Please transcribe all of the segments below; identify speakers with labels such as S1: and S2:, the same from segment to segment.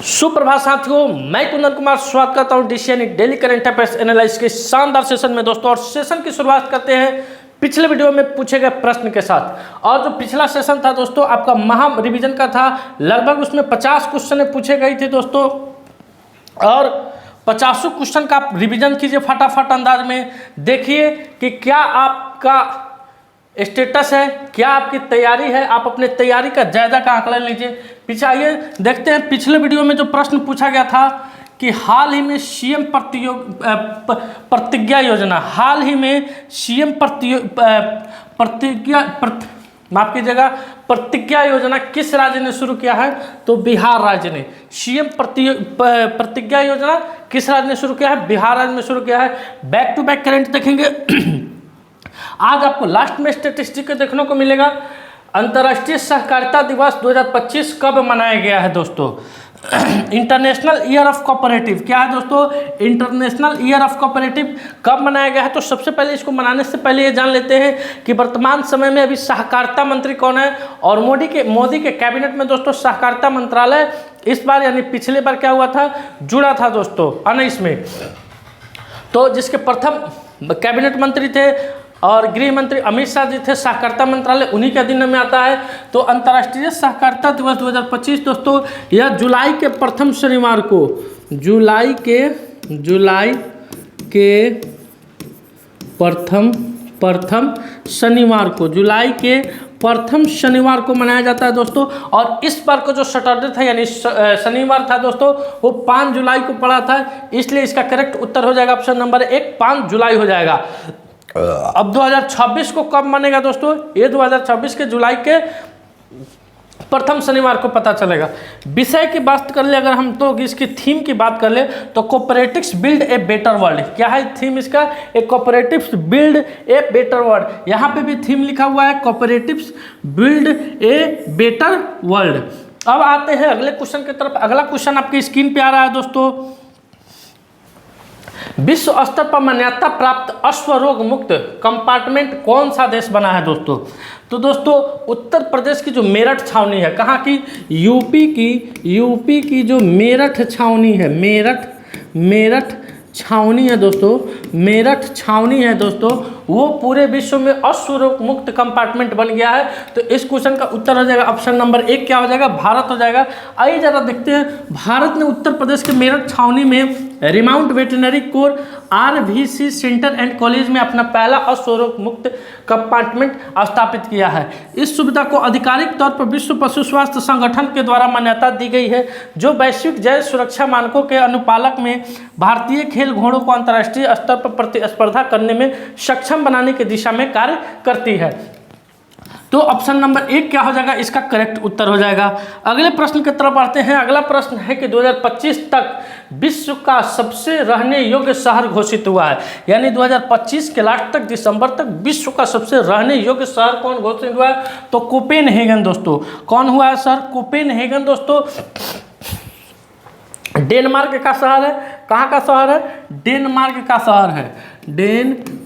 S1: सुप्रभात साथियों, मैं कुंदन कुमार स्वागत करता हूं DCN daily current affairs analysis के शानदार सेशन में दोस्तों। और सेशन की शुरुआत करते हैं पिछले वीडियो में पूछे गए प्रश्न के साथ। और जो पिछला सेशन था दोस्तों आपका महा रिवीजन का था, लगभग उसमें 50 क्वेश्चन पूछे गए थे दोस्तों। और 50 क्वेश्चन का आप रिवीजन कीजिए फटाफट अंदाज में, देखिए कि क्या आपका स्टेटस है, क्या आपकी तैयारी है। आप अपने तैयारी का जायजा का आकलन लीजिए। पीछे आइए देखते हैं पिछले वीडियो में जो प्रश्न पूछा गया था कि हाल ही में सीएम प्रतिज्ञा योजना, हाल ही में सीएम प्रतिज्ञा योजना किस राज्य ने शुरू किया है? तो बिहार राज्य ने। सीएम प्रतिज्ञा योजना किस राज्य ने शुरू किया है? बिहार राज्य में शुरू किया है। बैक टू बैक करंट देखेंगे। आज आपको लास्ट में स्टेटिस्टिक देखने को मिलेगा। अंतर्राष्ट्रीय सहकारिता दिवस 2025 कब मनाया गया है दोस्तों? इंटरनेशनल ईयर ऑफ कोऑपरेटिव क्या है दोस्तों? इंटरनेशनल ईयर ऑफ कोऑपरेटिव कब मनाया गया है? तो सबसे पहले इसको मनाने से पहले ये जान लेते हैं कि वर्तमान समय में अभी सहकारिता मंत्री कौन है। और मोदी के कैबिनेट में दोस्तों सहकारिता मंत्रालय इस बार यानी पिछले बार क्या हुआ था, जुड़ा था दोस्तों 19 में। तो जिसके प्रथम कैबिनेट मंत्री थे और गृह मंत्री अमित शाह जी थे, सहकारिता मंत्रालय उन्हीं के अधीन में आता है। तो अंतर्राष्ट्रीय सहकारिता दिवस 2025 दोस्तों यह जुलाई के प्रथम शनिवार को, जुलाई के प्रथम शनिवार को, जुलाई के प्रथम शनिवार को मनाया जाता है दोस्तों। और इस बार को जो सैटरडे था यानी शनिवार था दोस्तों, वो 5 जुलाई को पड़ा था, इसलिए इसका करेक्ट उत्तर हो जाएगा ऑप्शन नंबर 1, 5 जुलाई हो जाएगा। अब 2026 को कब मानेगा दोस्तों? ये 2026 के जुलाई के प्रथम शनिवार को पता चलेगा। विषय की बात कर ले अगर हम, तो इसकी थीम की बात कर ले तो cooperatives build a better world. क्या है थीम इसका? A cooperatives build a better world. यहाँ पे भी थीम लिखा हुआ है cooperatives build a better world. अब आते हैं अगले क्वेश्चन की तरफ। अगला क्वेश्चन आपकी स्क्रीन पे आ रहा है दोस्तों। विश्व स्तर पर मान्यता प्राप्त अश्व रोग मुक्त कंपार्टमेंट कौन सा देश बना है दोस्तों? तो दोस्तों उत्तर प्रदेश की जो मेरठ छावनी है, कहाँ की? यूपी की जो मेरठ छावनी है, मेरठ छावनी है दोस्तों, मेरठ छावनी है दोस्तों, वो पूरे विश्व में अश्व रोग मुक्त कंपार्टमेंट बन गया है। तो इस क्वेश्चन का उत्तर हो जाएगा ऑप्शन नंबर 1, क्या हो जाएगा? भारत हो जाएगा। आइए जरा देखते हैं, भारत ने उत्तर प्रदेश के मेरठ छावनी में remount veterinary core RVC centre and college में अपना पहला अश्व रोग मुक्त कंपार्टमेंट स्थापित किया है। इस सुविधा को आधिकारिक तौर पर विश्व पशु स्वास्थ्य संगठन के द्वारा मान्यता दी गई है, जो वैश्विक जैव सुरक्षा मानकों के अनुपालन में भारतीय खेल घोड़ों को अंतर्राष्ट्रीय स्तर पर प्रतिस्पर्धा करने में सक्षम बनाने की दिशा में कार्य करती है। तो ऑप्शन नंबर 1 क्या हो जाएगा? इसका करेक्ट उत्तर हो जाएगा। अगले प्रश्न की तरफ बढ़ते हैं। अगला प्रश्न है कि 2025 तक विश्व का सबसे रहने योग्य शहर घोषित हुआ है, यानी 2025 के लास्ट तक, दिसंबर तक विश्व का सबसे रहने योग्य शहर कौन घोषित हुआ है? तो कोपेनहेगन दोस्तों। कौन हुआ है सर? कोपेनहेगन दोस्तों डेनमार्क का शहर है। कहाँ का शहर है? डेनमार्क का शहर है।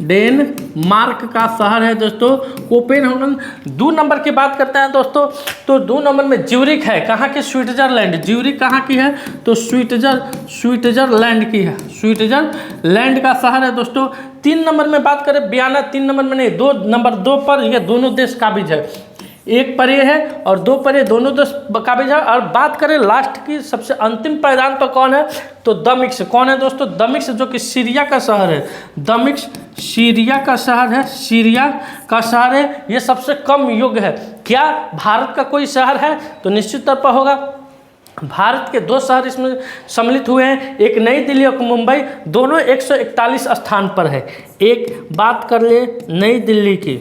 S1: डेनमार्क का शहर है दोस्तों कोपेनहेगन। 2 नंबर की बात करते हैं दोस्तों, तो 2 नंबर में ज्यूरिख है। कहाँ की? स्विट्जरलैंड। ज्यूरिख कहाँ की है? तो स्विट्जरलैंड की है, स्विट्जरलैंड का शहर है दोस्तों। 3 नंबर में बात करें बियाना, 3 नंबर में नहीं, 2 नंबर 2 पर ये दोनों देश काबिज है। 1 पर ये है और 2 पर ये दोनों देश काबिज है। और बात करें लास्ट की सबसे अंतिम पायदान तो कौन है? तो दमिश्क। कौन है दोस्तों? दमिश्क, जो कि सीरिया का शहर है। दमिश्क सीरिया का शहर है, सीरिया का शहर है। ये सबसे कम योग्य है। क्या भारत का कोई शहर है? तो निश्चित तौर पर होगा। भारत के 2 शहर इसमें सम्मिलित हुए हैं, एक नई दिल्ली और मुंबई, दोनों 141 स्थान पर है। एक बात कर ले नई दिल्ली की,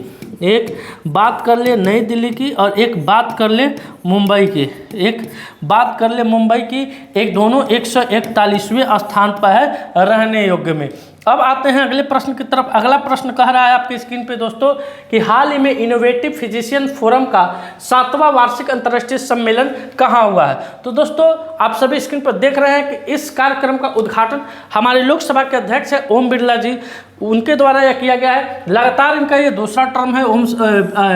S1: एक बात कर ले नई दिल्ली की और एक बात कर ले मुंबई की, एक बात कर ले मुंबई की, एक दोनों 141वें स्थान पर है रहने योग्य में। अब आते हैं अगले प्रश्न की तरफ। अगला प्रश्न कह रहा है आपकी स्क्रीन पे दोस्तों कि हाल ही में इनोवेटिव फिजिशियन फोरम का 7वां वार्षिक अंतर्राष्ट्रीय सम्मेलन कहाँ हुआ है? तो दोस्तों आप सभी स्क्रीन पर देख रहे हैं कि इस कार्यक्रम का उद्घाटन हमारे लोकसभा के अध्यक्ष है ओम बिरला जी, उनके द्वारा यह किया गया है। लगातार इनका ये दूसरा टर्म है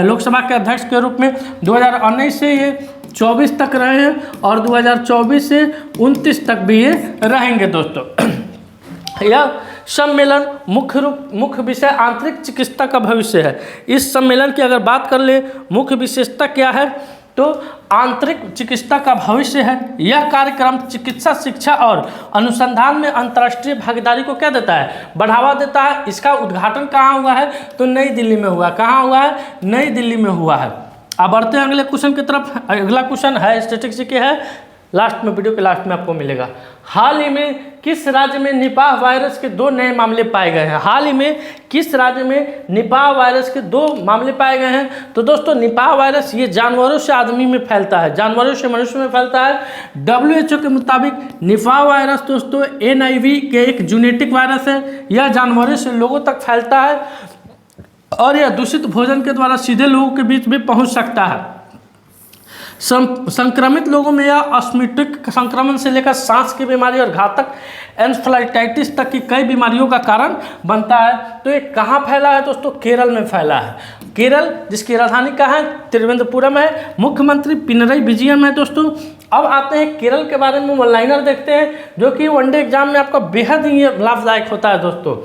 S1: लोकसभा के अध्यक्ष के रूप में। 2019 से ये 24 तक रहे हैं और 2024 से 29 तक भी ये रहेंगे दोस्तों। यह सम्मेलन मुख्य विषय आंतरिक चिकित्सा का भविष्य है। इस सम्मेलन की अगर बात कर ले, मुख्य विशेषता क्या है तो आंतरिक चिकित्सा का भविष्य है। यह कार्यक्रम चिकित्सा शिक्षा और अनुसंधान में अंतर्राष्ट्रीय भागीदारी को क्या देता है, बढ़ावा देता है। इसका उद्घाटन कहाँ हुआ है तो नई दिल्ली में हुआ। कहाँ हुआ है, नई दिल्ली में हुआ है। अब बढ़ते हैं अगले क्वेश्चन की तरफ। अगला क्वेश्चन है स्टैटिस्टिक्स के है, लास्ट में, वीडियो के लास्ट में आपको मिलेगा। हाल ही में किस राज्य में निपाह वायरस के 2 नए मामले पाए गए हैं। हाल ही में किस राज्य में निपाह वायरस के 2 मामले पाए गए हैं तो दोस्तों निपाह वायरस ये जानवरों से आदमी में फैलता है, जानवरों से मनुष्य में फैलता है। WHO के मुताबिक निपाह वायरस दोस्तों NIV के एक जेनेटिक वायरस है। यह जानवरों से लोगों तक फैलता है और यह दूषित भोजन के द्वारा सीधे लोगों के बीच भी पहुँच सकता है। संक्रमित लोगों में यह ऑस्मेटिक संक्रमण से लेकर सांस की बीमारी और घातक एन्सेफेलाइटिस तक की कई बीमारियों का कारण बनता है। तो ये कहाँ फैला है दोस्तों, केरल में फैला है। केरल जिसकी राजधानी कहाँ है, तिरुवनंतपुरम है। मुख्यमंत्री पिनरई विजयन है दोस्तों। अब आते हैं केरल के बारे में वन लाइनर देखते हैं, जो कि वनडे एग्जाम में आपका बेहद ही लाभदायक होता है दोस्तों।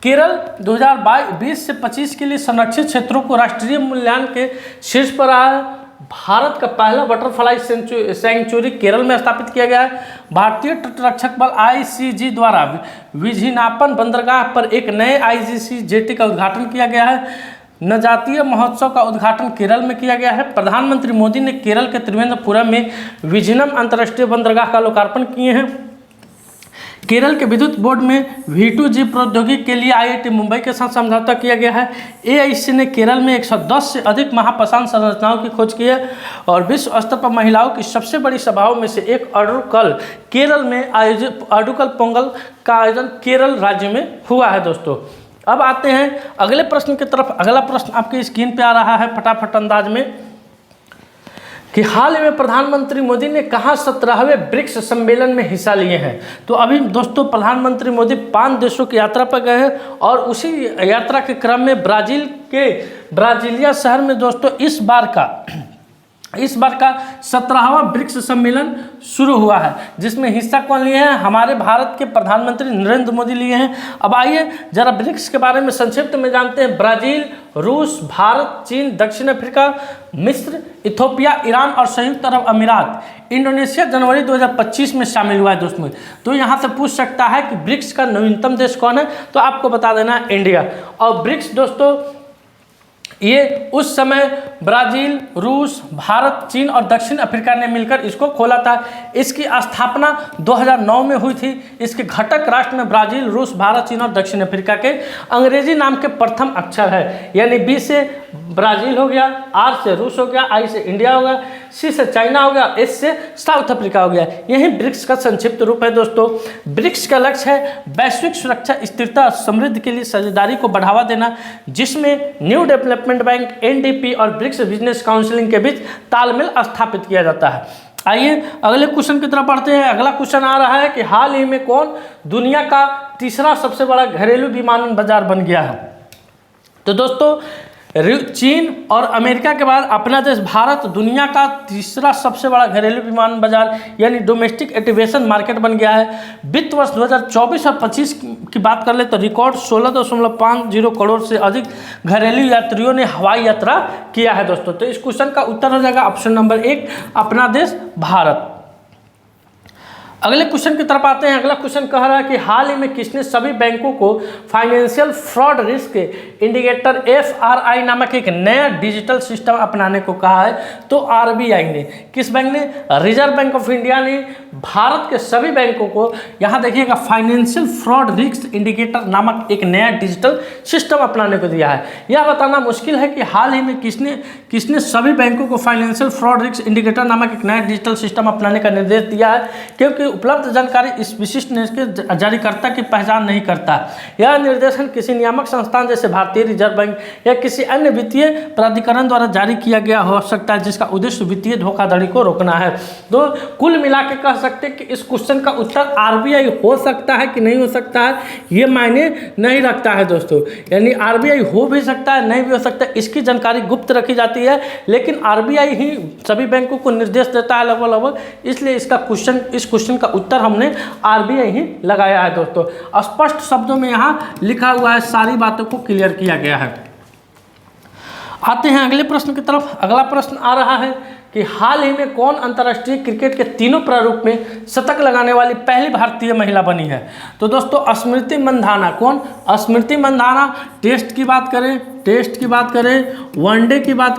S1: केरल 2020 से 25 के लिए संरक्षित क्षेत्रों को राष्ट्रीय मूल्यांकन के शीर्ष पर रहा है। भारत का पहला बटरफ्लाई सेंचुरी केरल में स्थापित किया गया है। भारतीय तटरक्षक बल ICG द्वारा विझिनापन बंदरगाह पर एक नए IGC जेटी का उद्घाटन किया गया है। नजातीय महोत्सव का उद्घाटन केरल में किया गया है। प्रधानमंत्री मोदी ने केरल के त्रिवेंद्रपुरम में विझिनम अंतर्राष्ट्रीय बंदरगाह का लोकार्पण किए हैं। केरल के विद्युत बोर्ड में V2G प्रौद्योगिकी के लिए IIT मुंबई के साथ समझौता किया गया है। AIC ने केरल में 110 से अधिक महाप्रसारण संरचनाओं की खोज की है और विश्व स्तर पर महिलाओं की सबसे बड़ी सभाओं में से एक अडुकल केरल में आयोजित अडुकल पोंगल का आयोजन केरल राज्य में हुआ है दोस्तों। अब आते हैं अगले प्रश्न की तरफ। अगला प्रश्न आपकी स्क्रीन पे आ रहा है फटाफट अंदाज में कि हाल ही में प्रधानमंत्री मोदी ने कहाँ 17वें ब्रिक्स सम्मेलन में हिस्सा लिए हैं। तो अभी दोस्तों प्रधानमंत्री मोदी 5 देशों की यात्रा पर गए हैं और उसी यात्रा के क्रम में ब्राज़ील के ब्राज़िलिया शहर में दोस्तों इस बार का 17वां ब्रिक्स सम्मेलन शुरू हुआ है, जिसमें हिस्सा कौन लिए हैं, हमारे भारत के प्रधानमंत्री नरेंद्र मोदी लिए हैं। अब आइए जरा ब्रिक्स के बारे में संक्षिप्त में जानते हैं। ब्राज़ील, रूस, भारत, चीन, दक्षिण अफ्रीका, मिस्र, इथोपिया, ईरान और संयुक्त अरब अमीरात, इंडोनेशिया जनवरी 2025 में शामिल हुआ है दोस्तों। तो यहाँ से पूछ सकता है कि ब्रिक्स का नवीनतम देश कौन है, तो आपको बता देना है इंडिया। और ब्रिक्स दोस्तों ये उस समय ब्राज़ील, रूस, भारत, चीन और दक्षिण अफ्रीका ने मिलकर इसको खोला था। इसकी स्थापना 2009 में हुई थी। इसके घटक राष्ट्र में ब्राज़ील, रूस, भारत, चीन और दक्षिण अफ्रीका के अंग्रेजी नाम के प्रथम अक्षर है, यानी B से ब्राज़ील हो गया, R से रूस हो गया, I से इंडिया हो गया, C से चाइना हो गया, S से साउथ अफ्रीका हो गया। यही ब्रिक्स का संक्षिप्त रूप है दोस्तों। ब्रिक्स का लक्ष्य है वैश्विक सुरक्षा, स्थिरता और समृद्धि के लिए साझेदारी को बढ़ावा देना, जिसमें न्यू डेवलपमेंट बैंक, NDP और ब्रिक्स बिजनेस काउंसिलिंग के बीच तालमेल स्थापित किया जाता है। आइए अगले क्वेश्चन की तरफ बढ़ते हैं। अगला क्वेश्चन आ रहा है कि हाल ही में कौन दुनिया का तीसरा सबसे बड़ा घरेलू विमानन बाजार बन गया है। तो दोस्तों चीन और अमेरिका के बाद अपना देश भारत दुनिया का तीसरा सबसे बड़ा घरेलू विमान बाजार यानी डोमेस्टिक एविएशन मार्केट बन गया है। वित्त वर्ष 2024 और 25 की बात कर ले तो रिकॉर्ड 16.50 करोड़ से अधिक घरेलू यात्रियों ने हवाई यात्रा किया है दोस्तों। तो इस क्वेश्चन का उत्तर हो जाएगा ऑप्शन नंबर 1, अपना देश भारत। अगले क्वेश्चन की तरफ आते हैं। अगला क्वेश्चन कह रहा है कि हाल ही में किसने सभी बैंकों को financial fraud risk indicator FRI नामक एक नया डिजिटल सिस्टम अपनाने को कहा है। तो RBI ने, किस बैंक ने, रिजर्व बैंक ऑफ इंडिया ने भारत के सभी बैंकों को, यहाँ देखिएगा, फाइनेंशियल फ्रॉड रिस्क इंडिकेटर नामक एक नया डिजिटल सिस्टम अपनाने को दिया है। यह बताना मुश्किल है कि हाल ही में किसने सभी बैंकों को फाइनेंशियल फ्रॉड रिस्क इंडिकेटर नामक एक नया डिजिटल सिस्टम अपनाने का निर्देश दिया है, क्योंकि उपलब्ध जानकारी इस विशिष्ट निर्देश के जारीकर्ता की पहचान नहीं करता। यह निर्देशन किसी नियामक संस्थान जैसे भारतीय रिजर्व बैंक या किसी अन्य वित्तीय प्राधिकरण द्वारा जारी किया गया हो सकता है, जिसका उद्देश्य वित्तीय धोखाधड़ी को रोकना है। तो कुल मिला के कह सकते हैं कि इस क्वेश्चन का उत्तर आरबीआई हो सकता है कि नहीं हो सकता है, ये मायने नहीं रखता है दोस्तों। यानी आरबीआई हो भी सकता है, नहीं भी हो सकता है, इसकी जानकारी गुप्त रखी जाती है, लेकिन आरबीआई ही सभी बैंकों को निर्देश देता है लगभग, इसलिए इस क्वेश्चन का उत्तर हमने आरबीआई ही लगाया है दोस्तों। स्पष्ट शब्दों में यहाँ लिखा हुआ है, सारी बातों को क्लियर किया गया है। आते हैं अगले प्रश्न की तरफ। अगला प्रश्न आ रहा है कि हाल ही में कौन अंतर्राष्ट्रीय क्रिकेट के तीनों प्रारूप में शतक लगाने वाली पहली भारतीय महिला बनी है? तो दोस्तों स्मृति मंधाना। कौन? स्मृति मंधाना। टेस्ट की बात करें, वनडे की बात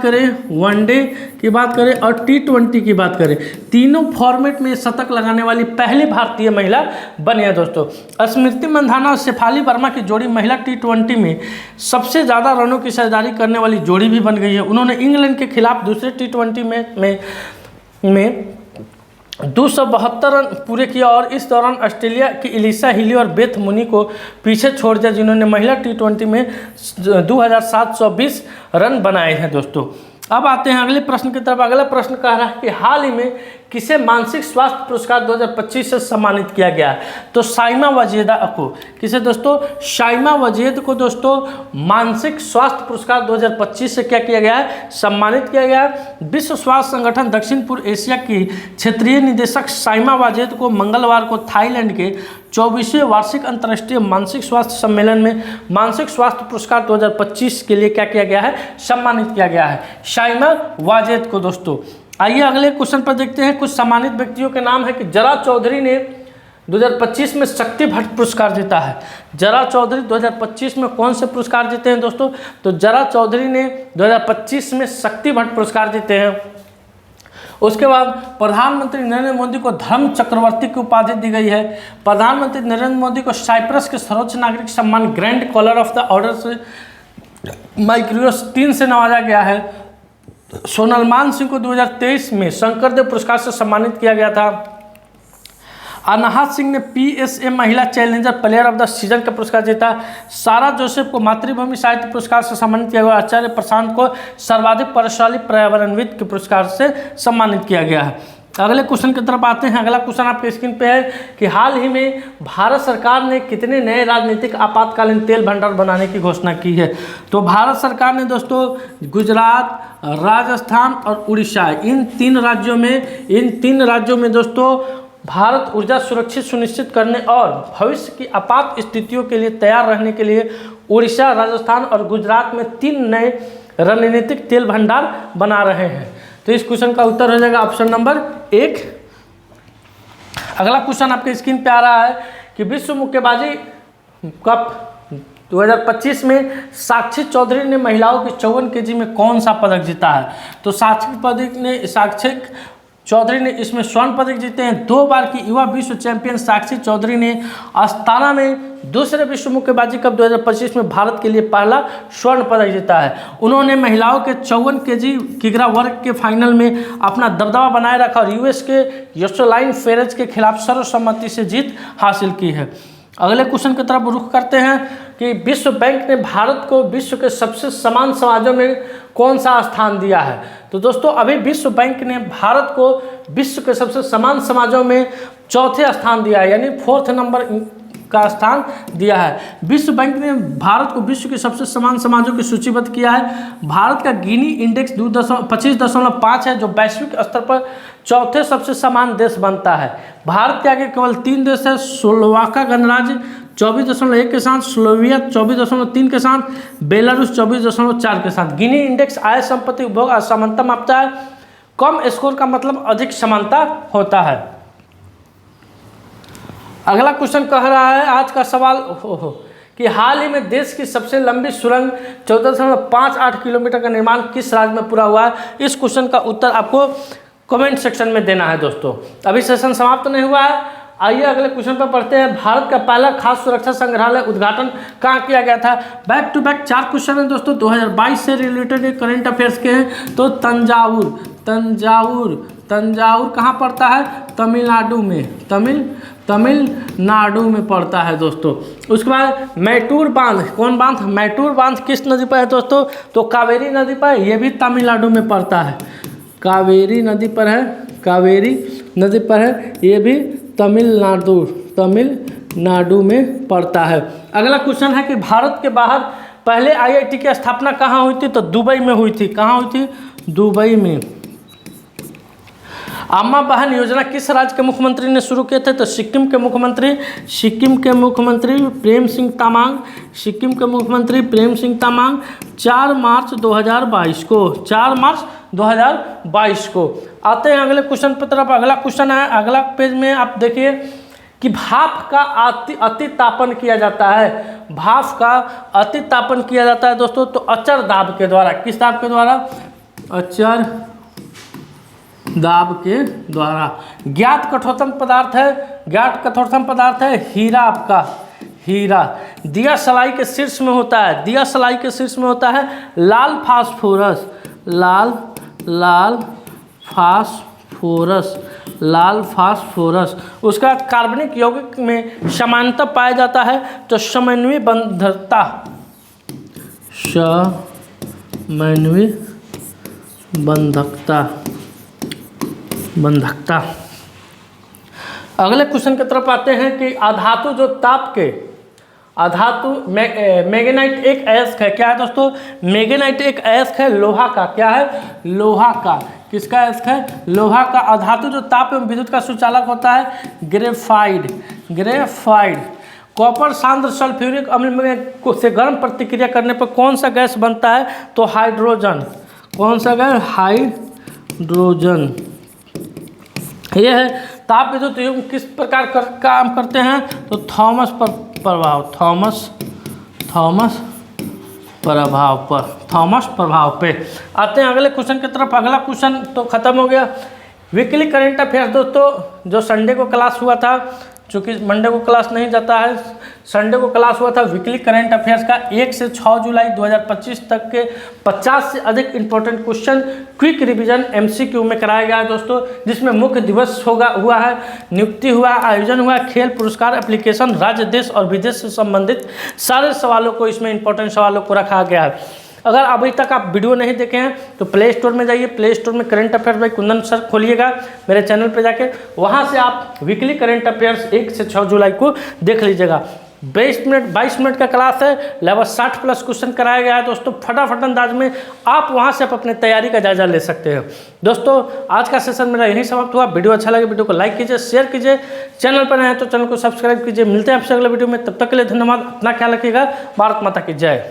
S1: करें और T20 की बात करें, तीनों फॉर्मेट में शतक लगाने वाली पहली भारतीय महिला बनी है दोस्तों। स्मृति मंधाना और शेफाली वर्मा की जोड़ी महिला T20 में सबसे ज़्यादा रनों की साझेदारी करने वाली जोड़ी भी बन गई है। उन्होंने इंग्लैंड के खिलाफ दूसरे T20 में 272 रन पूरे किया और इस दौरान ऑस्ट्रेलिया की इलिसा हिली और बेथ मुनी को पीछे छोड़ दिया, जिन्होंने महिला T20 में 2720 रन बनाए हैं दोस्तों। अब आते हैं अगले प्रश्न की तरफ। अगला प्रश्न कह रहा है कि हाल ही में किसे मानसिक स्वास्थ्य पुरस्कार 2025 से सम्मानित किया गया है? तो साइमा वजेदा को। किसे दोस्तों? साइमा वजेद को दोस्तों मानसिक स्वास्थ्य पुरस्कार 2025 से क्या किया गया है? सम्मानित किया गया है। विश्व स्वास्थ्य संगठन दक्षिण पूर्व एशिया की क्षेत्रीय निदेशक साइमा वजेद को मंगलवार को थाईलैंड के 24वें वार्षिक अंतर्राष्ट्रीय मानसिक स्वास्थ्य सम्मेलन में मानसिक स्वास्थ्य पुरस्कार 2025 के लिए क्या किया गया है? सम्मानित किया गया है साइमा वाजेद को दोस्तों। आइए अगले क्वेश्चन पर देखते हैं। कुछ सम्मानित व्यक्तियों के नाम है कि जरा चौधरी ने 2025 में शक्ति भट्ट पुरस्कार जीता है। जरा चौधरी 2025 में कौन से पुरस्कार जीते हैं दोस्तों? तो जरा चौधरी ने 2025 में शक्ति भट्ट पुरस्कार जीते हैं। उसके बाद प्रधानमंत्री नरेंद्र मोदी को धर्म चक्रवर्ती की उपाधि दी गई है। प्रधानमंत्री नरेंद्र मोदी को साइप्रस के सर्वोच्च नागरिक सम्मान Grand Collar of the Order से माइक्रोस 3 से नवाजा गया है। सोनल मान सिंह को 2023 में शंकरदेव पुरस्कार से सम्मानित किया गया था। अनाहत सिंह ने PSA महिला challenger player of the season का पुरस्कार जीता। सारा जोसेफ को मातृभूमि साहित्य पुरस्कार से सम्मानित किया गया। आचार्य प्रशांत को सर्वाधिक प्रभावशाली पर्यावरणविद के पुरस्कार से सम्मानित किया गया है। अगले क्वेश्चन की तरफ आते हैं। अगला क्वेश्चन आपके स्क्रीन पे है कि हाल ही में भारत सरकार ने कितने नए राजनीतिक आपातकालीन तेल भंडार बनाने की घोषणा की है? तो भारत सरकार ने दोस्तों गुजरात, राजस्थान और उड़ीसा इन तीन राज्यों में दोस्तों भारत ऊर्जा सुरक्षित सुनिश्चित करने और भविष्य की आपात स्थितियों के लिए तैयार रहने के लिए उड़ीसा, राजस्थान और गुजरात में 3 नए रणनीतिक तेल भंडार बना रहे हैं। तो इस क्वेश्चन का उत्तर हो जाएगा ऑप्शन नंबर 1। अगला क्वेश्चन आपके स्क्रीन पे आ रहा है कि विश्व मुक्केबाजी कप 2025 में साक्षी चौधरी ने महिलाओं की 54 केजी में कौन सा पदक जीता है? तो साक्षी चौधरी ने इसमें स्वर्ण पदक जीते हैं। 2 बार की युवा विश्व चैंपियन साक्षी चौधरी ने अस्ताना में दूसरे विश्व मुक्केबाजी कप 2025 में भारत के लिए पहला स्वर्ण पदक जीता है। उन्होंने महिलाओं के 54 केजी किग्रा वर्ग के फाइनल में अपना दबदबा बनाए रखा और यूएस के योसेलाइन फेरेज के खिलाफ सर्वसम्मति से जीत हासिल की है। अगले क्वेश्चन की तरफ रुख करते हैं कि विश्व बैंक ने भारत को विश्व के सबसे समान समाजों में कौन सा स्थान दिया है? तो दोस्तों अभी विश्व बैंक ने भारत को विश्व के सबसे समान समाजों में 4थे स्थान दिया है, यानी 4th नंबर का स्थान दिया है। विश्व बैंक ने भारत को विश्व के सबसे समान समाजों की सूचीबद्ध किया है। भारत का गिनी इंडेक्स 25.5 है, जो वैश्विक स्तर पर 4थे सबसे समान देश बनता है। भारत के आगे केवल 3 देश है, स्लोवाका गणराज्य 24.1 के साथ, स्लोविया 24.3 के साथ, बेलारूस 24.4 के साथ। गिनी इंडेक्स आय, संपत्ति, उपभोग असमानता मापता है। कम स्कोर का मतलब अधिक समानता होता है। अगला क्वेश्चन कह रहा है आज का सवाल कि हाल ही में देश की सबसे लंबी सुरंग 14.58 किलोमीटर का निर्माण किस राज्य में पूरा हुआ है? इस क्वेश्चन का उत्तर आपको कमेंट सेक्शन में देना है दोस्तों। अभी सेशन समाप्त नहीं हुआ है। आइए अगले क्वेश्चन पर पढ़ते हैं। भारत का पहला खास सुरक्षा संग्रहालय उद्घाटन कहाँ किया गया था? बैक टू बैक 4 क्वेश्चन है दोस्तों, 2022 से रिलेटेड करंट अफेयर्स के हैं। तो तंजावुर तंजावुर कहाँ पड़ता है? तमिलनाडु में, तमिलनाडु में पड़ता है दोस्तों। उसके बाद मैटूर बांध, कौन बांध? मैटूर बांध किस नदी पर है दोस्तों? तो कावेरी नदी पर, ये भी तमिलनाडु में पड़ता है, कावेरी नदी पर है, कावेरी नदी पर है, ये भी तमिलनाडु में पड़ता है। अगला क्वेश्चन है कि भारत के बाहर पहले आईआईटी की स्थापना कहाँ हुई थी? तो दुबई में हुई थी। कहाँ हुई थी? दुबई में। अम्मा बहन योजना किस राज्य के मुख्यमंत्री ने शुरू किए थे? तो सिक्किम के मुख्यमंत्री, प्रेम सिंह तामांग, सिक्किम के मुख्यमंत्री प्रेम सिंह तामांग 4 मार्च 2022 को, 4 मार्च 2022 को। आते हैं अगले क्वेश्चन पर तरफ। अगला क्वेश्चन है, अगला पेज में आप देखिए कि भाप का अति तापन किया जाता है, भाप का अति तापन किया जाता है दोस्तों, तो अचर दाब के द्वारा। किस दाब के द्वारा? अचर दाब के द्वारा। ज्ञात कठोरतम पदार्थ है, ज्ञात कठोरतम पदार्थ है हीरा। आपका हीरा दिया सलाई के शीर्ष में होता है, दिया सलाई के शीर्ष में होता है लाल फास्फोरस, लाल फास्फोरस। उसका कार्बनिक यौगिक में समानता पाया जाता है, तो समन्वय बंधकता। अगले क्वेश्चन की तरफ आते हैं कि अधातु जो ताप के, अधातु मैग्नेटाइट एक अयस्क है। क्या है दोस्तों? मैग्नेटाइट एक अयस्क है लोहा का। क्या है? लोहा का। किसका अयस्क है? लोहा का। अधातु जो ताप एवं विद्युत का सुचालक होता है ग्रेफाइट। कॉपर सांद्र सल्फ्यूरिक अम्ल में से गर्म प्रतिक्रिया करने पर कौन सा गैस बनता है? तो हाइड्रोजन। कौन सा गैस? हाइड्रोजन। ये है ताप विद्युत युग्म किस प्रकार काम करते हैं? तो थॉमस प्रभाव पे। आते हैं अगले क्वेश्चन की तरफ। अगला क्वेश्चन तो खत्म हो गया। वीकली करंट अफेयर्स दोस्तों, जो संडे को क्लास हुआ था, चूँकि मंडे को क्लास नहीं जाता है, संडे को क्लास हुआ था वीकली करंट अफेयर्स का 1 से 6 जुलाई 2025 तक के 50 से अधिक important question quick revision MCQ में कराया गया है दोस्तों, जिसमें मुख्य दिवस हुआ है, नियुक्ति हुआ, आयोजन हुआ, खेल, पुरस्कार, एप्लीकेशन, राज्य, देश और विदेश से संबंधित सारे सवालों को, इसमें इंपॉर्टेंट सवालों को रखा गया है। अगर अभी तक आप वीडियो नहीं देखे हैं तो प्ले स्टोर में जाइए, प्ले स्टोर में current affairs by Kundan sir खोलिएगा मेरे चैनल पे जाके, वहाँ से आप वीकली करंट अफेयर्स 1 से 6 जुलाई को देख लीजिएगा। 22 मिनट का क्लास है, लगभग 60 प्लस क्वेश्चन कराया गया है दोस्तों, फटाफट अंदाज में आप वहाँ से अपने तैयारी का जायजा ले सकते हैं। दोस्तों आज का सेशन मेरा यहीं समाप्त हुआ। वीडियो अच्छा लगे वीडियो को लाइक कीजिए, शेयर कीजिए, चैनल पर नए हैं तो चैनल को सब्सक्राइब कीजिए। मिलते हैं आपसे अगले वीडियो में, तब तक के लिए धन्यवाद। अपना ख्याल रखिएगा। भारत माता की जय।